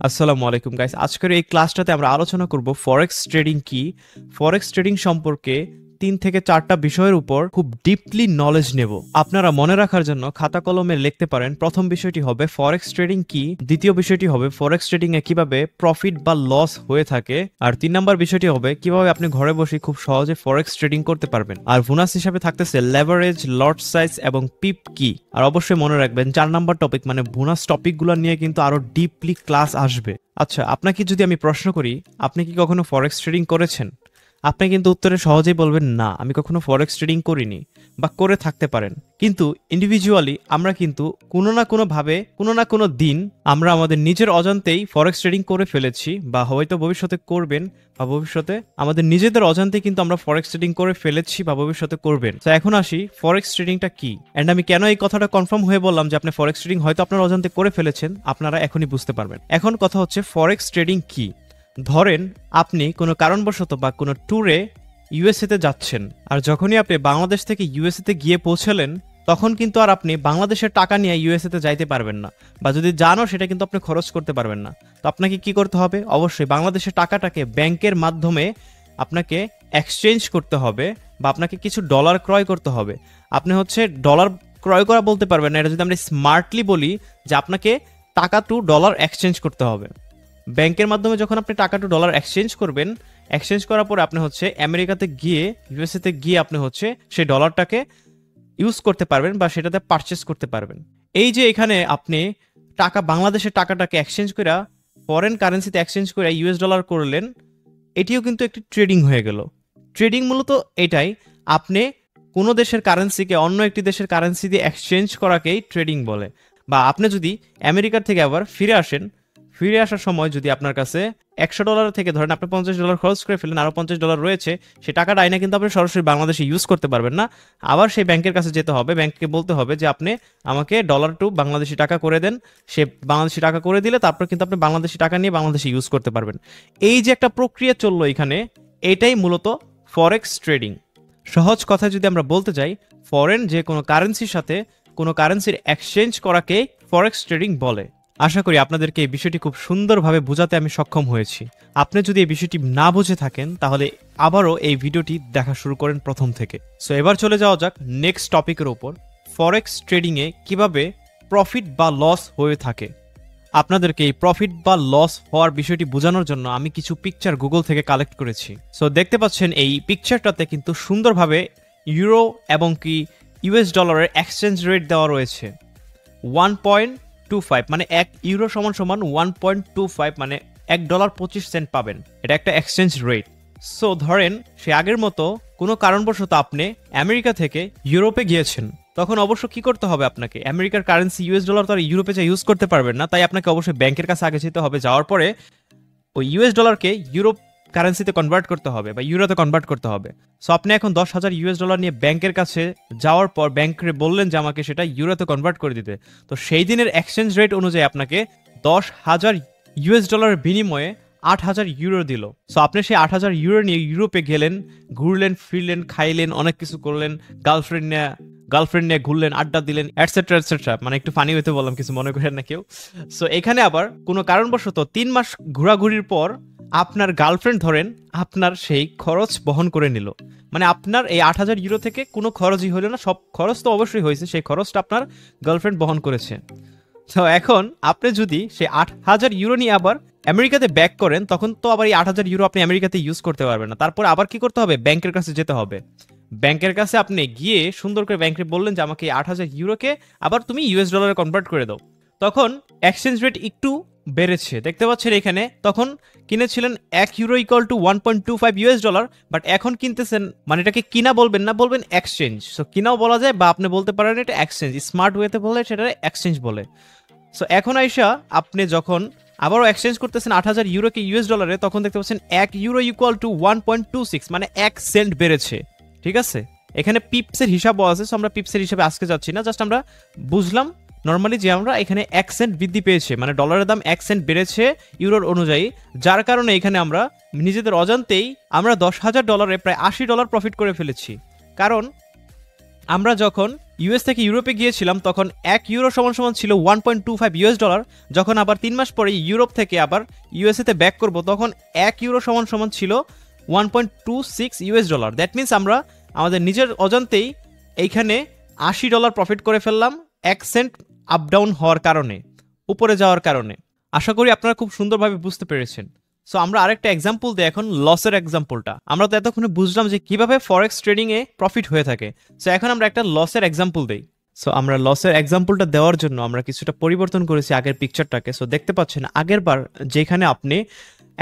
আসসালামু আলাইকুম গাইস, আজকের এই ক্লাসটাতে আমরা আলোচনা করব ফরেক্স ট্রেডিং কি। ফরেক্স ট্রেডিং সম্পর্কে 3 থেকে 4টা বিষয়ের উপর খুব ডিপলি নলেজ নেব। আপনারা মনে রাখার জন্য খাতা কলমে লিখতে পারেন। প্রথম বিষয়টি হবে ফরেক্স ট্রেডিং কি, দ্বিতীয় বিষয়টি হবে ফরেক্স ট্রেডিং এ কিভাবে প্রফিট বা লস হয়ে থাকে, আর 3 নম্বর বিষয়টি হবে কিভাবে আপনি ঘরে বসে খুব সহজে ফরেক্স ট্রেডিং করতে পারবেন। আর বোনাস হিসাবে থাকতেছে লেভারেজ, লট সাইজ এবং পিপ কি। আর অবশ্যই মনে রাখবেন 4 নম্বর টপিক মানে বোনাস টপিকগুলো নিয়ে কিন্তু আরো ডিপলি ক্লাস আসবে। আচ্ছা, আপনাকে যদি আমি প্রশ্ন করি আপনি কি কখনো ফরেক্স ট্রেডিং করেছেন, আপনি কিন্তু উত্তরে সহজেই বলবেন না, আমি কখনো ফরেক্স ট্রেডিং করিনি, বা করে থাকতে পারেন। কিন্তু ইন্ডিভিজুয়ালি আমরা কিন্তু কোনো না কোনো ভাবে কোনো না কোনো দিন আমরা আমাদের নিজের অজান্তেই ফরেক্স ট্রেডিং করে ফেলেছি, বা হয়তো ভবিষ্যতে করবেন, বা ভবিষ্যতে আমাদের নিজেদের অজান্তেই কিন্তু আমরা ফরেক্স ট্রেডিং করে ফেলেছি বা ভবিষ্যতে করবেন। তো এখন আসি ফরেক্স ট্রেডিংটা কি, এন্ড আমি কেন এই কথাটা কনফার্ম হয়ে বললাম যে আপনি ফরেক্স ট্রেডিং হয়তো আপনার অজান্তে করে ফেলেছেন, আপনারা এখনই বুঝতে পারবেন। এখন কথা হচ্ছে ফরেক্স ট্রেডিং কি। ধরেন আপনি কোনো কারণবশত বা কোনো ট্যুরে ইউএসএতে যাচ্ছেন, আর যখনই আপনি বাংলাদেশ থেকে ইউএসএতে গিয়ে পৌঁছালেন তখন কিন্তু আর আপনি বাংলাদেশের টাকা নিয়ে ইউএসএতে যাইতে পারবেন না, বা যদি জানো সেটা কিন্তু আপনি খরচ করতে পারবেন না। তো আপনাকে কি করতে হবে? অবশ্যই বাংলাদেশের টাকাটাকে ব্যাংকের মাধ্যমে আপনাকে এক্সচেঞ্জ করতে হবে, বা আপনাকে কিছু ডলার ক্রয় করতে হবে। আপনি হচ্ছে ডলার ক্রয় করা বলতে পারবেন না, এটা যদি আমরা স্মার্টলি বলি যে আপনাকে টাকা টু ডলার এক্সচেঞ্জ করতে হবে। ব্যাংকের মাধ্যমে যখন আপনি টাকা টু ডলার এক্সচেঞ্জ করবেন, এক্সচেঞ্জ করার পরে আপনি হচ্ছে আমেরিকাতে গিয়ে ইউএসএতে গিয়ে আপনি হচ্ছে সেই ডলারটাকে ইউজ করতে পারবেন বা সেটাতে পারচেস করতে পারবেন। এই যে এখানে আপনি টাকা বাংলাদেশের টাকাটাকে এক্সচেঞ্জ করে ফরেন কারেন্সিতে এক্সচেঞ্জ করে ইউএস ডলার করলেন, এটিও কিন্তু একটি ট্রেডিং হয়ে গেল। ট্রেডিং মূলত এটাই, আপনি কোনো দেশের কারেন্সিকে অন্য একটি দেশের কারেন্সি দিয়ে এক্সচেঞ্জ করাকেই ট্রেডিং বলে। বা আপনি যদি আমেরিকার থেকে আবার ফিরে আসেন, ফিরে আসার সময় যদি আপনার কাছে $100 থেকে ধরেন আপনি $50 খরচ করে ফেলেন, আরও $50 রয়েছে, সেই টাকাটা আইনা কিন্তু আপনি সরাসরি বাংলাদেশে ইউজ করতে পারবেন না। আবার সেই ব্যাংকের কাছে যেতে হবে, ব্যাংককে বলতে হবে যে আপনি আমাকে ডলার টু বাংলাদেশি টাকা করে দেন। সে বাংলাদেশি টাকা করে দিলে তারপর কিন্তু আপনি বাংলাদেশি টাকা নিয়ে বাংলাদেশে ইউজ করতে পারবেন। এই যে একটা প্রক্রিয়া চললো এখানে, এটাই মূলত ফরেক্স ট্রেডিং। সহজ কথায় যদি আমরা বলতে যাই, ফরেন যে কোনো কারেন্সির সাথে কোনো কারেন্সির এক্সচেঞ্জ করাকে ফরেক্স ট্রেডিং বলে। আশা করি আপনাদেরকে এই বিষয়টি খুব সুন্দরভাবে বোঝাতে আমি সক্ষম হয়েছি। আপনি যদি এই বিষয়টি না বুঝে থাকেন তাহলে আবারও এই ভিডিওটি দেখা শুরু করেন প্রথম থেকে। সো এবার চলে যাওয়া যাক নেক্সট টপিকের উপর, ফরেক্স ট্রেডিংয়ে কিভাবে প্রফিট বা লস হয়ে থাকে। আপনাদেরকে এই প্রফিট বা লস হওয়ার বিষয়টি বোঝানোর জন্য আমি কিছু পিকচার গুগল থেকে কালেক্ট করেছি। সো দেখতে পাচ্ছেন এই পিকচারটাতে কিন্তু সুন্দরভাবে ইউরো এবং কি ইউএস ডলারের এক্সচেঞ্জ রেট দেওয়া রয়েছে 1.25, মানে 1 ইউরো সমান সমান 1.25, মানে $1.25 পাবেন। এটা একটা এক্সচেঞ্জ রেট। সো ধরেন সে আগের মতো কোনো কারণবশত আপনি আমেরিকা থেকে ইউরোপে গিয়েছেন, তখন অবশ্য কি করতে হবে আপনাকে? আমেরিকার কারেন্সি ইউএস ডলার তো আর ইউরোপে যা ইউজ করতে পারবেন না, তাই আপনাকে অবশ্যই ব্যাংকের কাছে আগে যেতে হবে। যাওয়ার পরে ওই ইউএস ডলারকে ইউরোপ কারেন্সিতে কনভার্ট করতে হবে বা ইউরোতে কনভার্ট করতে হবে। সো আপনি এখন $10,000 নিয়ে ব্যাংকের কাছে যাওয়ার পর ব্যাংকে বললেন যে আমাকে সেটা ইউরোতে কনভার্ট করে দিতে। তো সেই দিনের এক্সচেঞ্জ রেট অনুযায়ী আপনাকে $10,000 বিনিময়ে 8,000 ইউরো দিল। সো আপনি সেই 8,000 ইউরো নিয়ে ইউরোপে গেলেন, ঘুরলেন ফিরলেন, খাইলেন, অনেক কিছু করলেন, গার্লফ্রেন্ড নিয়ে ঘুরলেন, আড্ডা দিলেন, এটসেট্রা এটসেট্রা। মানে একটু ফানি হইতে বললাম, কিছু মনে করেন না কেউ। সো এখানে আবার কোনো কারণবশত 3 মাস ঘোরাঘুরির পর আপনার গার্লফ্রেন্ড ধরেন আপনার সেই খরচ বহন করে নিল। মানে আপনার এই 8,000 ইউরো থেকে কোনো খরচই হলো না, সব খরচ তো অবশ্যই হয়েছে, সেই খরচটা আপনার গার্লফ্রেন্ড বহন করেছে। তো এখন আপনি যদি সেই 8,000 ইউরো নিয়ে আবার আমেরিকাতে ব্যাক করেন, তখন তো আবার এই 8,000 ইউরো আপনি আমেরিকাতে ইউজ করতে পারবেন না। তারপর আবার কি করতে হবে? ব্যাংকের কাছে যেতে হবে। ব্যাংকের কাছে আপনি গিয়ে সুন্দর করে ব্যাংকে বললেন যে আমাকে 8,000 ইউরোকে আবার তুমি ইউএস ডলারে কনভার্ট করে দাও। তখন এক্সচেঞ্জ রেট একটু বেড়েছে, দেখতে পাচ্ছেন এখানে। তখন কিনেছিলেন 1 ইউরো ইকুয়াল টু $1.25, বাট এখন কিনতেছেন, মানে এটাকে কিনা বলবেন না, বলবেন এক্সচেঞ্জ। সো কিনাও বলা যায়, বা আপনি বলতে পারেন এটা এক্সচেঞ্জ। স্মার্ট ওয়েতে বলে সেটা এক্সচেঞ্জ বলে। সো এখন আইসা আপনি যখন আবারও এক্সচেঞ্জ করতেছেন 8,000 ইউরোকে ইউএস ডলারে, তখন দেখতে পাচ্ছেন 1 ইউরো ইকুয়াল টু 1.26, মানে 1 সেন্ট বেড়েছে। ঠিক আছে, এখানে পিপসের হিসাবও আছে। সো আমরা পিপসের হিসাবে আজকে যাচ্ছি না, জাস্ট আমরা বুঝলাম নর্মালি যে আমরা এখানে 1 সেন্ট বৃদ্ধি পেয়েছে, মানে ডলারের দাম 1 সেন্ট বেড়েছে ইউরোর অনুযায়ী, যার কারণে এখানে আমরা নিজেদের অজান্তেই আমরা $10,000 প্রায় $80 প্রফিট করে ফেলেছি। কারণ আমরা যখন ইউএস থেকে ইউরোপে গিয়েছিলাম তখন 1 ইউরো সমান সমান ছিল $1.25, যখন আবার 3 মাস পরে ইউরোপ থেকে আবার ইউএসএতে ব্যাক করব তখন 1 ইউরো সমান সমান ছিল $1.26। দ্যাট মিনস আমরা আমাদের নিজের অজান্তেই এইখানে $80 প্রফিট করে ফেললাম 1 সেন্ট আপ ডাউন হওয়ার কারণে, উপরে যাওয়ার কারণে। আশা করি আপনারা খুব সুন্দরভাবে বুঝতে পেরেছেন। সো আমরা আরেকটা এক্সাম্পল দিই এখন, লসের এক্সাম্পলটা। আমরা তো এতক্ষণে বুঝলাম যে কিভাবে ফরেক্স ট্রেডিং এ প্রফিট হয়ে থাকে। সো এখন আমরা একটা লসের এক্সাম্পল দেই। সো আমরা লসের এক্সাম্পলটা দেওয়ার জন্য আমরা কিছুটা পরিবর্তন করেছি আগের পিকচারটাকে। সো দেখতে পাচ্ছেন আগের বার যেখানে আপনি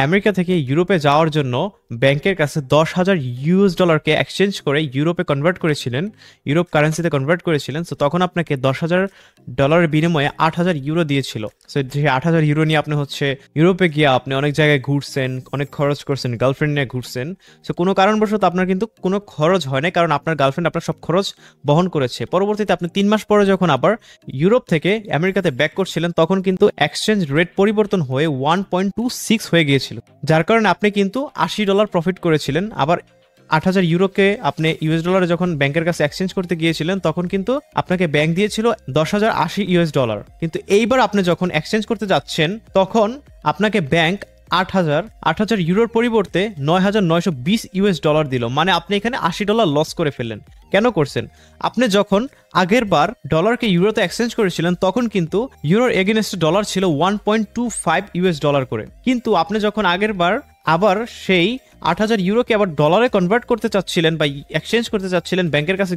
আমেরিকা থেকে ইউরোপে যাওয়ার জন্য ব্যাংকের কাছে $10,000 এক্সচেঞ্জ করে ইউরোপে কনভার্ট করেছিলেন, ইউরোপ কারেন্সিতে কনভার্ট করেছিলেন। সো তখন আপনাকে $10,000 বিনিময়ে 8,000 ইউরো দিয়েছিল। সো যে 8,000 ইউরো নিয়ে আপনি হচ্ছে ইউরোপে গিয়ে আপনি অনেক জায়গায় ঘুরছেন, অনেক খরচ করছেন, গার্লফ্রেন্ড নিয়ে ঘুরছেন। সো কোনো কারণবশত আপনার কিন্তু কোনো খরচ হয় না, কারণ আপনার গার্লফ্রেন্ড আপনার সব খরচ বহন করেছে। পরবর্তীতে আপনি 3 মাস পরে যখন আবার ইউরোপ থেকে আমেরিকাতে ব্যাক করছিলেন তখন কিন্তু এক্সচেঞ্জ রেট পরিবর্তন হয়ে 1.26 হয়ে গিয়েছিল, যার কারণে আপনি কিন্তু $80 প্রফিট করেছিলেন। আবার 8,000 ইউরোকে আপনি ইউএস ডলারে যখন ব্যাংকের কাছে এক্সচেঞ্জ করতে গিয়েছিলেন তখন কিন্তু আপনাকে ব্যাংক দিয়েছিল $10,080। কিন্তু এইবার আপনি যখন এক্সচেঞ্জ করতে যাচ্ছেন তখন আপনাকে ব্যাংক 8,000 ইউরোর পরিবর্তে $9,920 দিল। মানে আপনি এখানে $80 লস করে ফেললেন। কেন করছেন? আপনি যখন আগের বার ডলারকে ইউরোতে এক্সচেঞ্জ করেছিলেন তখন কিন্তু ইউরোর এগেইনস্টে ডলার ছিল $1.25 করে, কিন্তু আপনি যখন আগের বার আবার সেই 8,000 ইউরোকে আবার ডলারে কনভার্ট করতে চাচ্ছিলেন বা এক্সচেঞ্জ করতে চাচ্ছিলেন, ব্যাংকের কাছে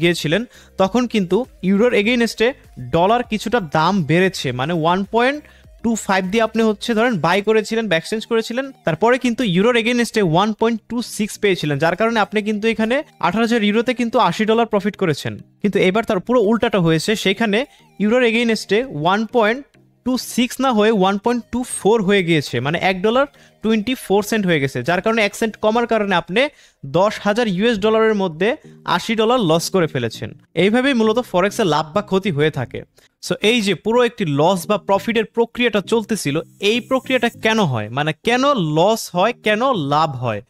গিয়েছিলেন তখন কিন্তু ইউরোর এগেইনস্টে ডলার কিছুটা দাম বেড়েছে। মানে 1.25 দিয়ে আপনি হচ্ছে ধরেন বাই করেছিলেন বা এক্সচেঞ্জ করেছিলেন, তারপরে কিন্তু ইউরোর এগেইনস্টে 1.26 পেয়েছিলেন, যার কারণে আপনি কিন্তু এখানে 8,000 ইউরোতে কিন্তু $80 প্রফিট করেছেন। কিন্তু এবার তার পুরো উল্টাটা হয়েছে, সেখানে ইউরোর এগেইনস্টে 1.26 না হয়ে 1.24 হয়ে গিয়েছে, মানে $1.24 হয়ে গেছে, যার কারণে 1 সেন্ট কমার কারণে আপনি $10,000 মধ্যে $80 লস করে ফেলেছেন। এইভাবেই মূলত ফরেক্সে লাভ বা ক্ষতি হয়ে থাকে। সো এই যে পুরো একটি লস বা প্রফিটের প্রক্রিয়াটা চলতেছিল, এই প্রক্রিয়াটা কেন হয়, মানে কেন লস হয়, কেন লাভ হয়,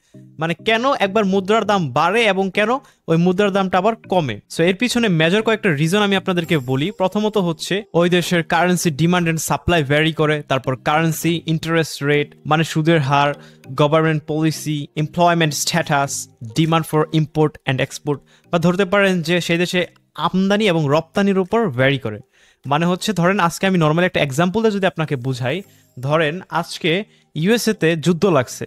মানে কেন একবার মুদ্রার দাম বাড়ে এবং কেন ওই মুদ্রার দামটা আবার কমে। সো এর পিছনে মেজর কয়েকটা রিজন আমি আপনাদেরকে বলি। প্রথমত হচ্ছে ওই দেশের currency demand and supply vary করে, তারপর কারেন্সি, ইন্টারেস্ট রেট মানে সুদের হার, government policy, employment status, demand for import and export, বা ধরতে পারেন যে সেই দেশে আমদানি এবং রপ্তানির উপর ভ্যারি করে। মানে হচ্ছে ধরেন আজকে আমি নর্মালি একটা এক্সাম্পল দিয়ে যদি আপনাকে বুঝাই, ধরেন আজকে ইউএসএতে যুদ্ধ লাগছে।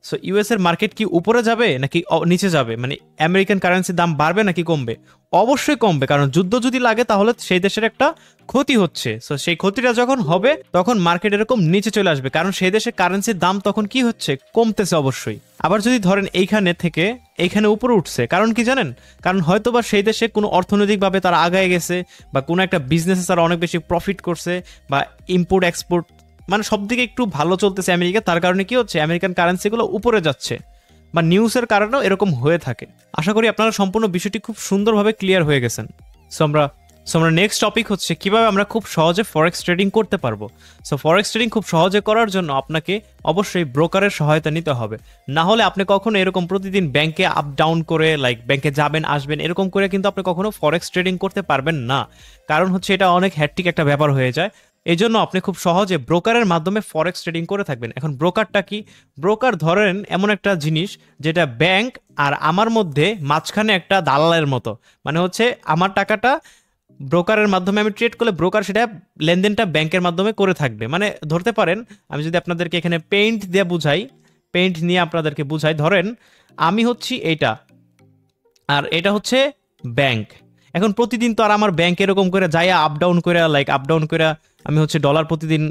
সো ইউএস এর মার্কেট কি উপরে যাবে নাকি নিচে যাবে, মানে আমেরিকান কারেন্সির দাম বাড়বে নাকি কমবে? অবশ্যই কমবে, কারণ যুদ্ধ যদি লাগে তাহলে সেই দেশের একটা ক্ষতি হচ্ছে। সো সেই ক্ষতিটা যখন হবে তখন মার্কেট এরকম নিচে চলে আসবে, কারণ সেই দেশের কারেন্সির দাম তখন কি হচ্ছে, কমতেছে অবশ্যই। আবার যদি ধরেন এইখানে থেকে এইখানে উপরে উঠছে, কারণ কি জানেন, কারণ হয়তো বা সেই দেশে কোনো অর্থনৈতিকভাবে তারা আগায় গেছে, বা কোনো একটা বিজনেসে তারা অনেক বেশি প্রফিট করছে, বা ইম্পোর্ট এক্সপোর্ট মানে সব দিকে একটু ভালো চলতেছে আমেরিকা, তার কারণে কি হচ্ছে, আমেরিকান কারেন্সিগুলো উপরে যাচ্ছে, বা নিউজের কারণেও এরকম হয়ে থাকে। আশা করি আপনারা সম্পূর্ণ বিষয়টি খুব সুন্দরভাবে ক্লিয়ার হয়ে গেছেন। সো আমরা নেক্সট টপিক হচ্ছে কিভাবে আমরা খুব সহজে ফরেক্স ট্রেডিং করতে পারবো। সো ফরেক্স ট্রেডিং খুব সহজে করার জন্য আপনাকে অবশ্যই ব্রোকারের সহায়তা নিতে হবে, না হলে আপনি কখনো এরকম প্রতিদিন ব্যাংকে আপ ডাউন করে লাইক ব্যাংকে যাবেন আসবেন এরকম করে কিন্তু আপনি কখনো ফরেক্স ট্রেডিং করতে পারবেন না, কারণ হচ্ছে এটা অনেক হ্যাট্রিক একটা ব্যাপার হয়ে যায়। এই জন্য আপনি খুব সহজে ব্রোকারের মাধ্যমে ফরেক্স ট্রেডিং করে থাকবেন। এখন ব্রোকারটা কি? ব্রোকার ধরেন এমন একটা জিনিস যেটা ব্যাংক আর আমার মধ্যে মাঝখানে একটা দালালের মতো, মানে হচ্ছে আমার টাকাটা ব্রোকারের মাধ্যমে আমি ট্রেড করলে ব্রোকার সেটা লেনদেনটা ব্যাংকের মাধ্যমে করে থাকবে। মানে ধরতে পারেন আমি যদি আপনাদেরকে এখানে পেইন্ট দিয়ে বুঝাই, পেইন্ট নিয়ে আপনাদেরকে বুঝাই, ধরেন আমি হচ্ছি এইটা আর এটা হচ্ছে ব্যাংক। এখন প্রতিদিন তো আর আমার ব্যাংক এরকম করে যাই আপ ডাউন করে আমি হচ্ছে ডলার প্রতিদিন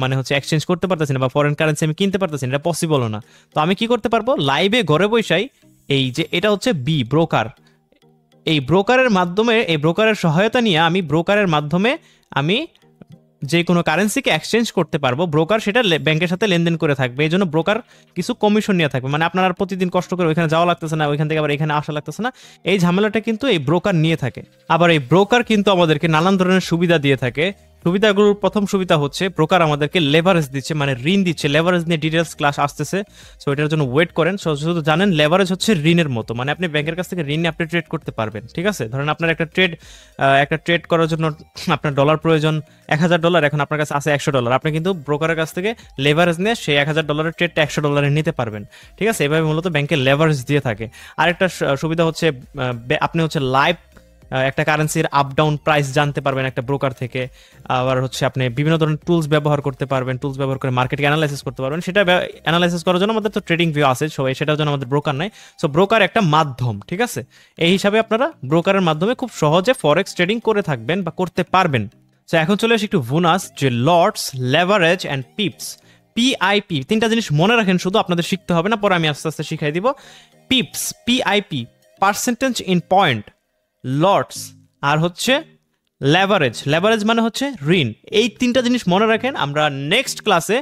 মানে হচ্ছে এক্সচেঞ্জ করতে পারতেছি না, বা ফরেন কারেন্সি আমি কিনতে পারতেছি না, এটা পসিবলও না। তো আমি কি করতে পারবো, লাইভে ঘরে বসাই এই যে এটা হচ্ছে বি ব্রোকার, এই ব্রোকারের মাধ্যমে, এই ব্রোকারের সহায়তা নিয়ে আমি ব্রোকারের মাধ্যমে আমি যে কোনো কারেন্সিকে এক্সচেঞ্জ করতে পারবো, ব্রোকার সেটা ব্যাংকের সাথে লেনদেন করে থাকবে, এই জন্য ব্রোকার কিছু কমিশন নিয়ে থাকবে। মানে আপনার আর প্রতিদিন কষ্ট করে ওইখানে যাওয়া লাগতেছে না, ওইখান থেকে আবার এখানে আসা লাগতেছে না, এই ঝামেলাটা কিন্তু এই ব্রোকার নিয়ে থাকে। আবার এই ব্রোকার কিন্তু আমাদেরকে নানান ধরনের সুবিধা দিয়ে থাকে, সুবিধাগুলোর প্রথম সুবিধা হচ্ছে ব্রোকার আমাদেরকে লেভারেজ দিচ্ছে, মানে ঋণ দিচ্ছে। লেভারেজ নিয়ে ডিটেলস ক্লাস আসতেছে, সো এটার জন্য ওয়েট করেন। সো শুধু জানেন লেভারেজ হচ্ছে ঋণের মতো, মানে আপনি ব্যাংকের কাছ থেকে ঋণ নিয়ে আপনি ট্রেড করতে পারবেন, ঠিক আছে? ধরেন আপনার একটা ট্রেড করার জন্য আপনার ডলার প্রয়োজন $1000, এখন আপনার কাছে আছে $100, আপনি কিন্তু ব্রোকারের কাছ থেকে লেভারেজ নিয়ে সেই $1000 ট্রেডটা $100 নিতে পারবেন, ঠিক আছে? এভাবে মূলত ব্যাংকে লেভারেজ দিয়ে থাকে। আরেকটা সুবিধা হচ্ছে আপনি হচ্ছে লাইভ একটা কারেন্সির আপ ডাউন প্রাইস জানতে পারবেন একটা ব্রোকার থেকে। আবার হচ্ছে আপনি বিভিন্ন ধরনের টুলস ব্যবহার করতে পারবেন, টুলস ব্যবহার করে মার্কেটকে অ্যানালাইসিস করতে পারবেন। সেটা অ্যানালাইসিস করার জন্য আমাদের তো ট্রেডিং ভিউ আছে, সবাই সেটার জন্য আমাদের ব্রোকার নাই। সো ব্রোকার একটা মাধ্যম, ঠিক আছে? এই হিসাবে আপনারা ব্রোকারের মাধ্যমে খুব সহজে ফরেক্স ট্রেডিং করে থাকবেন বা করতে পারবেন। সো এখন চলে আসি একটু ভুনাস, যে lots, leverage and pips. PIP, তিনটা জিনিস মনে রাখেন, শুধু আপনাদের শিখতে হবে না, পরে আমি আস্তে আস্তে শিখাই দিব। Pips, PIP, percentage in point, lots, আর হচ্ছে লেভারেজ। লেভারেজ মানে হচ্ছে ঋণ। এই তিনটা জিনিস মনে রাখেন, আমরা নেক্সট ক্লাসে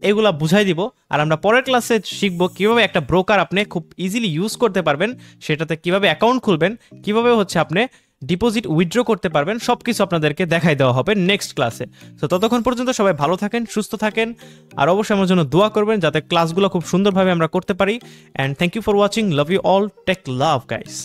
এগুলা বুঝাই দিব। আর আমরা পরের ক্লাসে শিখবো কিভাবে একটা ব্রোকার আপনি খুব ইজিলি ইউজ করতে পারবেন, সেটাতে কিভাবে অ্যাকাউন্ট খুলবেন, কিভাবে হচ্ছে আপনি ডিপোজিট উইথড্র করতে পারবেন, সবকিছু আপনাদেরকে দেখাই দেওয়া হবে নেক্সট ক্লাসে। তো ততক্ষণ পর্যন্ত সবাই ভালো থাকেন, সুস্থ থাকেন, আর অবশ্যই আমার জন্য দোয়া করবেন যাতে ক্লাসগুলো খুব সুন্দরভাবে আমরা করতে পারি। And thank you for watching, love you all, take love guys.